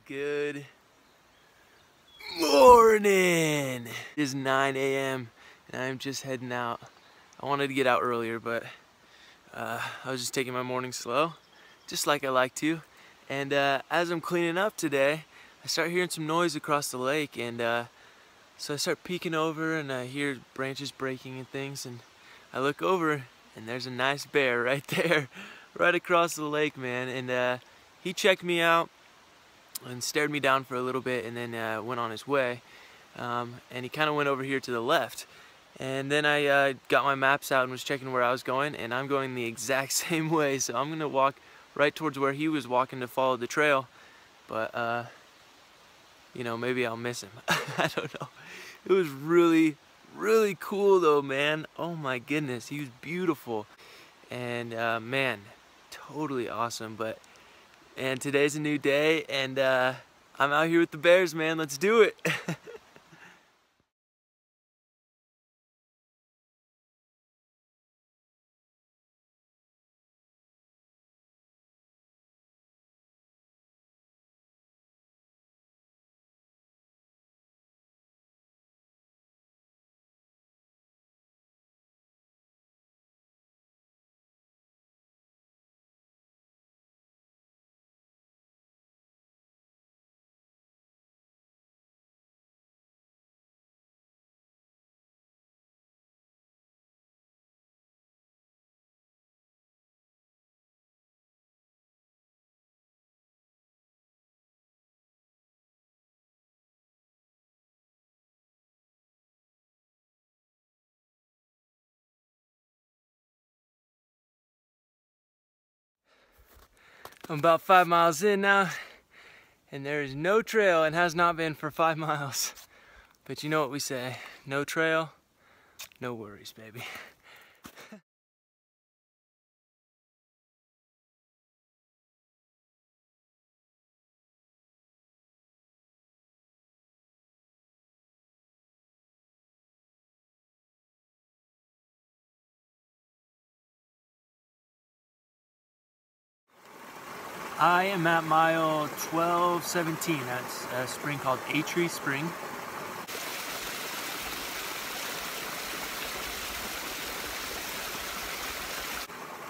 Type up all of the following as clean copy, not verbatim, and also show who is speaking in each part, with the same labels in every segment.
Speaker 1: Good morning! It is 9 a.m. and I'm just heading out. I wanted to get out earlier, but I was just taking my morning slow, just like I like to. And as I'm cleaning up today, I start hearing some noise across the lake, and so I start peeking over and I hear branches breaking and things, and I look over and there's a nice bear right there, right across the lake, man. And he checked me out and stared me down for a little bit, and then went on his way. And he kind of went over here to the left. And then I got my maps out and was checking where I was going, and I'm going the exact same way. So I'm gonna walk right towards where he was walking to follow the trail. But you know, maybe I'll miss him. I don't know. It was really, really cool though, man. Oh my goodness, he was beautiful. And man, totally awesome. And today's a new day, and I'm out here with the bears, man. Let's do it. I'm about 5 miles in now, and there is no trail, and has not been for 5 miles. But you know what we say, no trail, no worries, baby. I am at mile 1217. That's a spring called Tree Spring.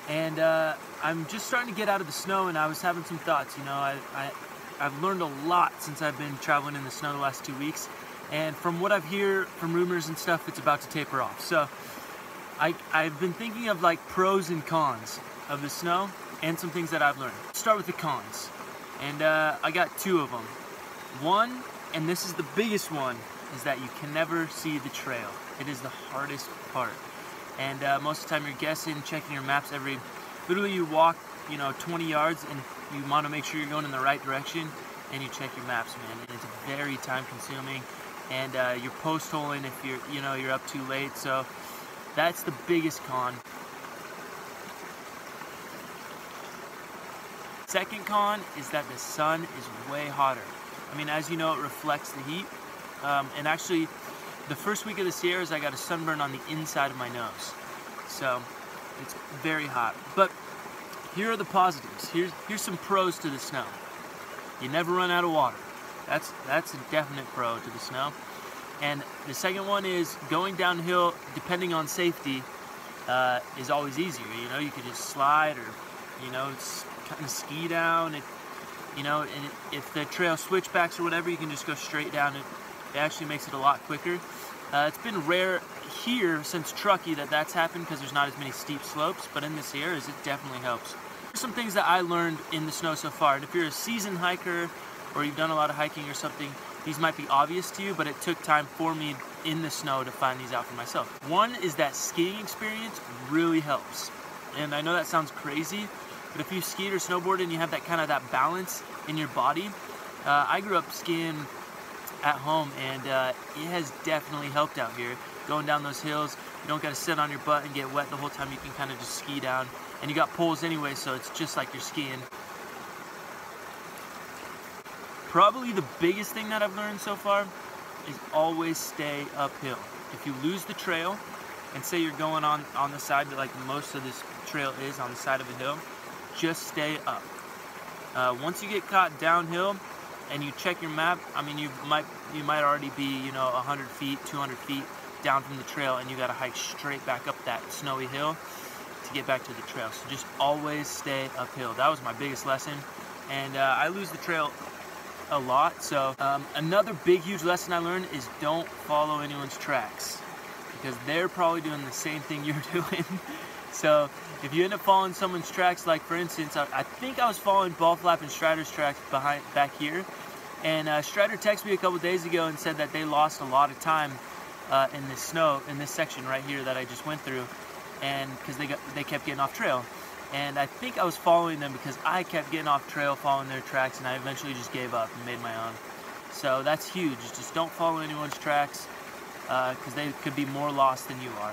Speaker 1: And I'm just starting to get out of the snow, and I was having some thoughts. You know, I've learned a lot since I've been traveling in the snow the last 2 weeks. And from what I've heard from rumors and stuff, it's about to taper off. So I've been thinking of like pros and cons of the snow, and some things that I've learned. Let's start with the cons, and I got 2 of them. One, and this is the biggest one, is that you can never see the trail. It is the hardest part, and most of the time you're guessing, checking your maps literally you walk, you know, 20 yards, and you want to make sure you're going in the right direction, and you check your maps, man. And it's very time consuming, and you're post holing if you're up too late. So that's the biggest con. Second con is that the sun is way hotter. I mean, as you know, it reflects the heat. And actually, the first week of the Sierras, I got a sunburn on the inside of my nose. So it's very hot. But here are the positives. Here's some pros to the snow. You never run out of water. That's a definite pro to the snow. And the second one is going downhill, depending on safety, is always easier. You know, you could just slide, or you know, kind of ski down. You know, and if the trail switchbacks or whatever, you can just go straight down. It actually makes it a lot quicker. It's been rare here since Truckee that's happened, because there's not as many steep slopes, but in the Sierras it definitely helps. Here's some things that I learned in the snow so far, and if you're a seasoned hiker or you've done a lot of hiking or something, these might be obvious to you, but it took time for me in the snow to find these out for myself. One is that skiing experience really helps, and I know that sounds crazy, but if you skied or snowboarded and you have that balance in your body, I grew up skiing at home, and it has definitely helped out here. Going down those hills, you don't got to sit on your butt and get wet the whole time. You can kind of just ski down, and you got poles anyway, so it's just like you're skiing. Probably the biggest thing that I've learned so far is always stay uphill. If you lose the trail, and say you're going on the side, like most of this trail is on the side of a hill, just stay up. Once you get caught downhill, and you check your map, I mean, you might already be, you know, 100 feet, 200 feet down from the trail, and you got to hike straight back up that snowy hill to get back to the trail. So just always stay uphill. That was my biggest lesson, and I lose the trail a lot. So another big, huge lesson I learned is don't follow anyone's tracks, because they're probably doing the same thing you're doing. So if you end up following someone's tracks, like for instance, I think I was following Ball Flap and Strider's tracks back here, and Strider texted me a couple days ago and said that they lost a lot of time in this snow, in this section right here that I just went through, and because they kept getting off trail. And I think I was following them because I kept getting off trail following their tracks, and I eventually just gave up and made my own. So that's huge. Just don't follow anyone's tracks, because they could be more lost than you are.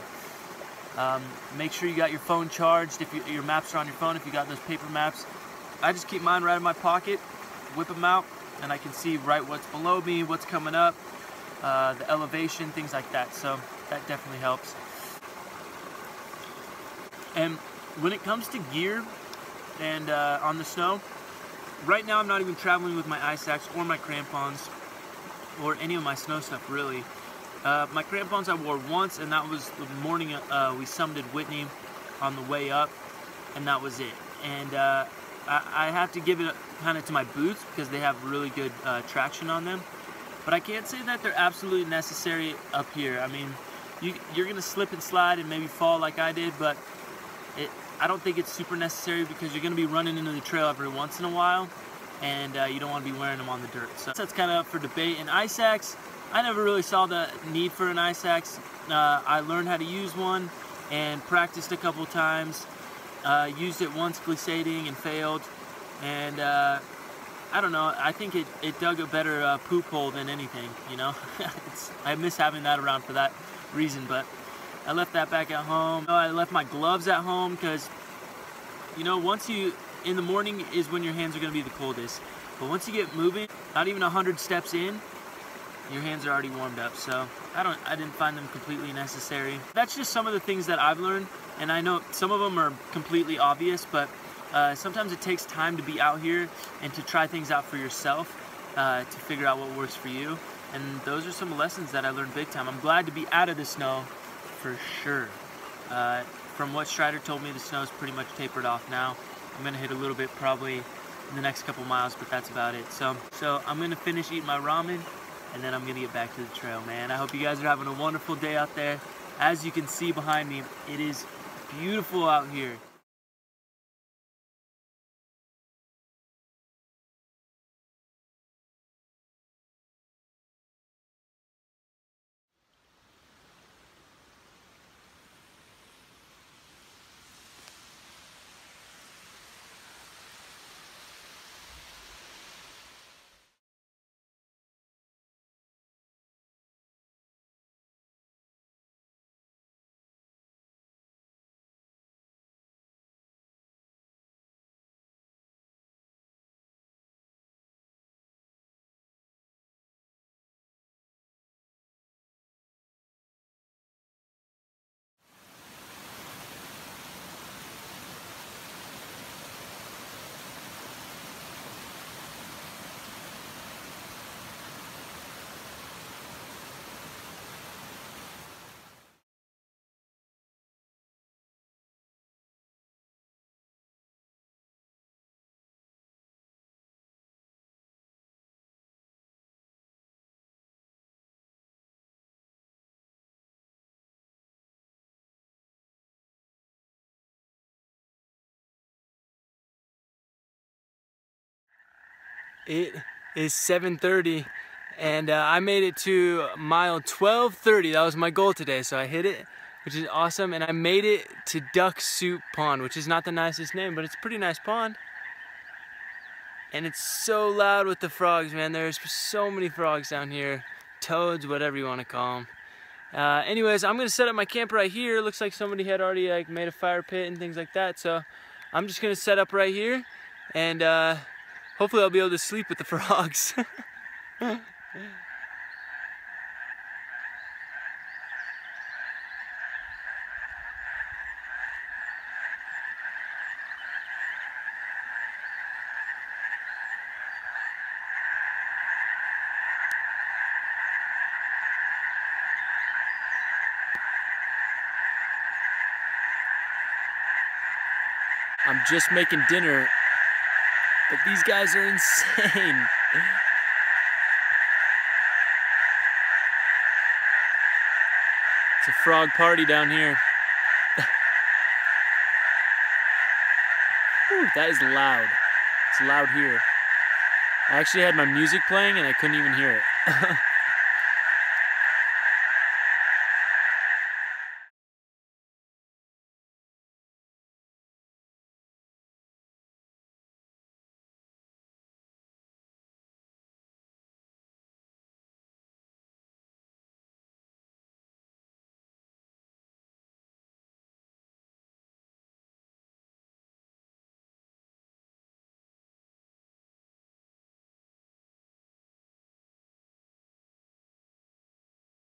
Speaker 1: Make sure you got your phone charged if your maps are on your phone, if you got those paper maps. I just keep mine right in my pocket, whip them out, and I can see right what's below me, what's coming up, the elevation, things like that. So that definitely helps. And when it comes to gear and on the snow, right now I'm not even traveling with my ice axe or my crampons or any of my snow stuff really. My crampons I wore once, and that was the morning we summited Whitney on the way up, and that was it. And I have to give it kind of to my boots because they have really good traction on them. But I can't say that they're absolutely necessary up here. I mean, you're going to slip and slide and maybe fall like I did, but I don't think it's super necessary because you're going to be running into the trail every once in a while, and you don't want to be wearing them on the dirt. So that's kind of up for debate. And ice axe, I never really saw the need for an ice axe. I learned how to use one and practiced a couple times. Used it once glissading and failed. And I don't know, I think it dug a better poop hole than anything, you know? I miss having that around for that reason, but I left that back at home. I left my gloves at home because, you know, in the morning is when your hands are going to be the coldest. But once you get moving, not even 100 steps in, your hands are already warmed up. So I didn't find them completely necessary. That's just some of the things that I've learned, and I know some of them are completely obvious, but sometimes it takes time to be out here and to try things out for yourself, to figure out what works for you. And those are some lessons that I learned big time. I'm glad to be out of the snow for sure. From what Strider told me, the snow's pretty much tapered off now. I'm gonna hit a little bit probably in the next couple miles, but that's about it. So I'm gonna finish eating my ramen, and then I'm gonna get back to the trail, man. I hope you guys are having a wonderful day out there. As you can see behind me, it is beautiful out here. It is 7:30, and I made it to mile 12:30. That was my goal today, so I hit it, which is awesome. And I made it to Duck Soup Pond, which is not the nicest name, but it's a pretty nice pond. And it's so loud with the frogs, man. There's so many frogs down here, toads, whatever you want to call them. Anyways, I'm gonna set up my camp right here. Looks like somebody had already like made a fire pit and things like that, so I'm just gonna set up right here, and hopefully I'll be able to sleep with the frogs.
Speaker 2: I'm just making dinner, but these guys are insane. It's a frog party down here. Whew, that is loud. It's loud here. I actually had my music playing and I couldn't even hear it.